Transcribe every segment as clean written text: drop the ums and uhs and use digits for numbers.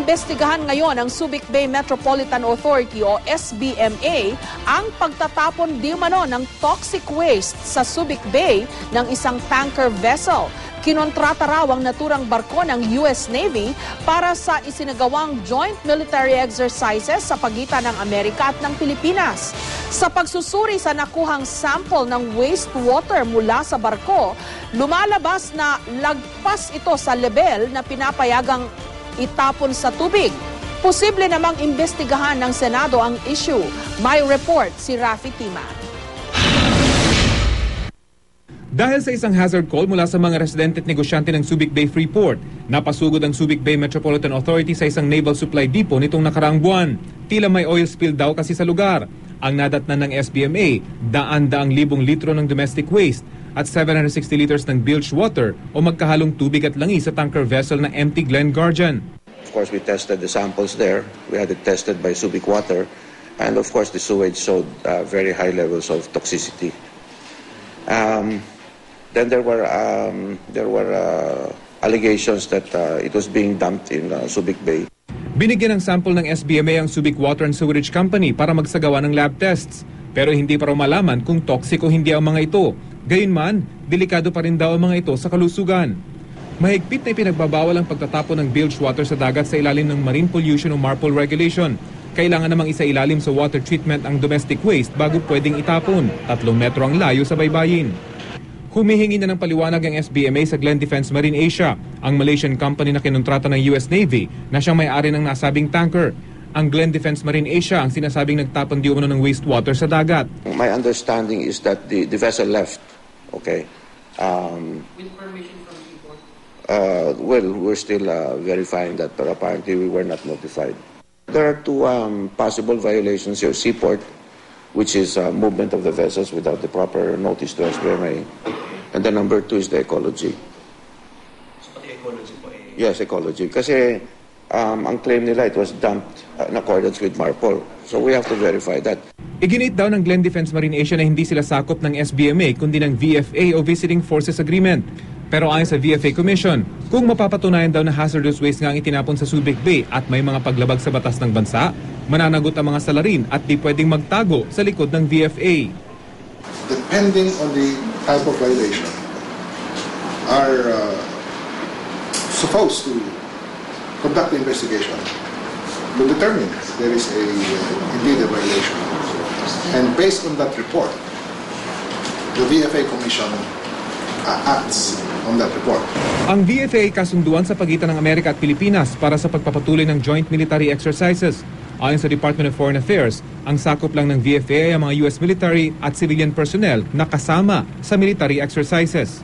Iniimbestigahan ngayon ng Subic Bay Metropolitan Authority o SBMA ang pagtatapon di umano ng toxic waste sa Subic Bay ng isang tanker vessel. Kinontrata raw ang naturang barko ng US Navy para sa isinagawang joint military exercises sa pagitan ng Amerika at ng Pilipinas. Sa pagsusuri sa nakuhang sample ng wastewater mula sa barko, lumalabas na lagpas ito sa level na pinapayagang itapon sa tubig. Posible namang imbestigahan ng Senado ang issue. May report si Rafi Tima. Dahil sa isang hazard call mula sa mga residente at negosyante ng Subic Bay Freeport, napasugod ang Subic Bay Metropolitan Authority sa isang naval supply depot nitong nakaraang buwan. Tila may oil spill daw kasi sa lugar. Ang nadatnan ng SBMA, daan-daang libong litro ng domestic waste at 760 liters ng bilge water o magkahalong tubig at langis sa tanker vessel na MT Glen Guardian. Of course, we tested the samples there. We had it tested by Subic Water. And of course, the sewage showed very high levels of toxicity. Then there were allegations that it was being dumped in Subic Bay. Binigyan ng sample ng SBMA ang Subic Water and Sewerage Company para magsagawa ng lab tests. Pero hindi pa raw malaman kung toxic o hindi ang mga ito. Gayunman, delikado pa rin daw ang mga ito sa kalusugan. Mahigpit na ipinagbabawal ang pagtatapon ng bilge water sa dagat sa ilalim ng Marine Pollution o MARPOL regulation. Kailangan namang isailalim sa water treatment ang domestic waste bago pwedeng itapon. 3 metro ang layo sa baybayin. Humihingi na ng paliwanag ang SBMA sa Glen Defense Marine Asia, ang Malaysian company na kinontrata ng US Navy na siyang may-ari ng nasabing tanker. Ang Glen Defense Marine Asia ang sinasabing nagtapon di umano ng wastewater sa dagat. My understanding is that the vessel left. Okay. With permission from Seaport? Well, we're still verifying that, but apparently we were not notified. There are two possible violations here. Seaport, which is movement of the vessels without the proper notice to SBMA. And then number 2 is the ecology. So, pati ecology po eh? Yes, ecology. Kasi ang claim nila, it was dumped in accordance with MARPOL. So we have to verify that. Iginit daw ng Glen Defense Marine Asia na hindi sila sakop ng SBMA kundi ng VFA o Visiting Forces Agreement. Pero ayon sa VFA Commission, kung mapapatunayan daw na hazardous waste nga ang itinapon sa Subic Bay at may mga paglabag sa batas ng bansa, mananagot ang mga salarin at di pwedeng magtago sa likod ng VFA. Depending on the type of violation, are supposed to conduct the investigation to determine if there is indeed a violation. And based on that report, the VFA Commission acts on that report. Ang VFA kasunduan sa pagitan ng Amerika at Pilipinas para sa pagpapatuloy ng joint military exercises. Ayon sa Department of Foreign Affairs, ang sakop lang ng VFA ay ang mga US military at civilian personnel na kasama sa military exercises.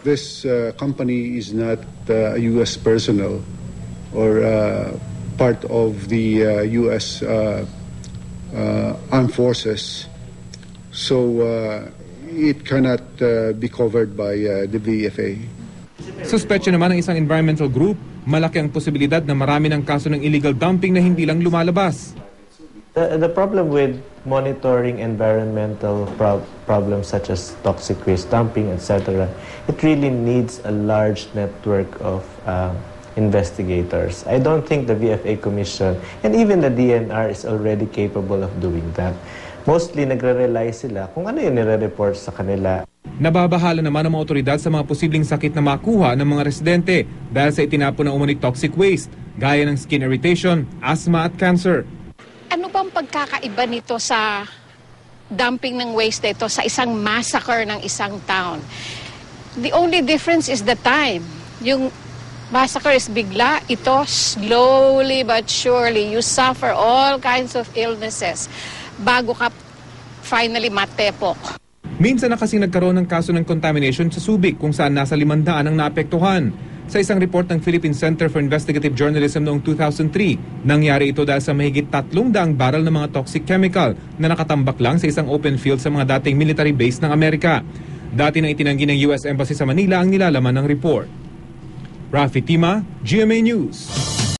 This company is not US personnel or part of the US armed forces. So it cannot be covered by the VFA. Suspetsya naman ng isang environmental group, malaki ang posibilidad na marami ng kaso ng illegal dumping na hindi lang lumalabas. The problem with monitoring environmental problems such as toxic waste dumping, etc., it really needs a large network of investigators. I don't think the VFA Commission and even the DNR is already capable of doing that. Mostly nagre-rely sila kung ano yung nire-report sa kanila. Nababahala naman ang mga otoridad sa mga posibleng sakit na makuha ng mga residente dahil sa itinapon ng umano'y toxic waste, gaya ng skin irritation, asthma at cancer. Ano bang pagkakaiba nito sa dumping ng waste nito sa isang massacre ng isang town? The only difference is the time. Yung massacre is bigla, ito slowly but surely. You suffer all kinds of illnesses bago ka finally matepok. Minsan na kasing nagkaroon ng kaso ng contamination sa Subic kung saan nasa 500 ang naapektuhan. Sa isang report ng Philippine Center for Investigative Journalism noong 2003, nangyari ito dahil sa mahigit 300 barrel ng mga toxic chemical na nakatambak lang sa isang open field sa mga dating military base ng Amerika. Dati nang itinanggi ng US Embassy sa Manila ang nilalaman ng report. Rafi Tima, GMA News.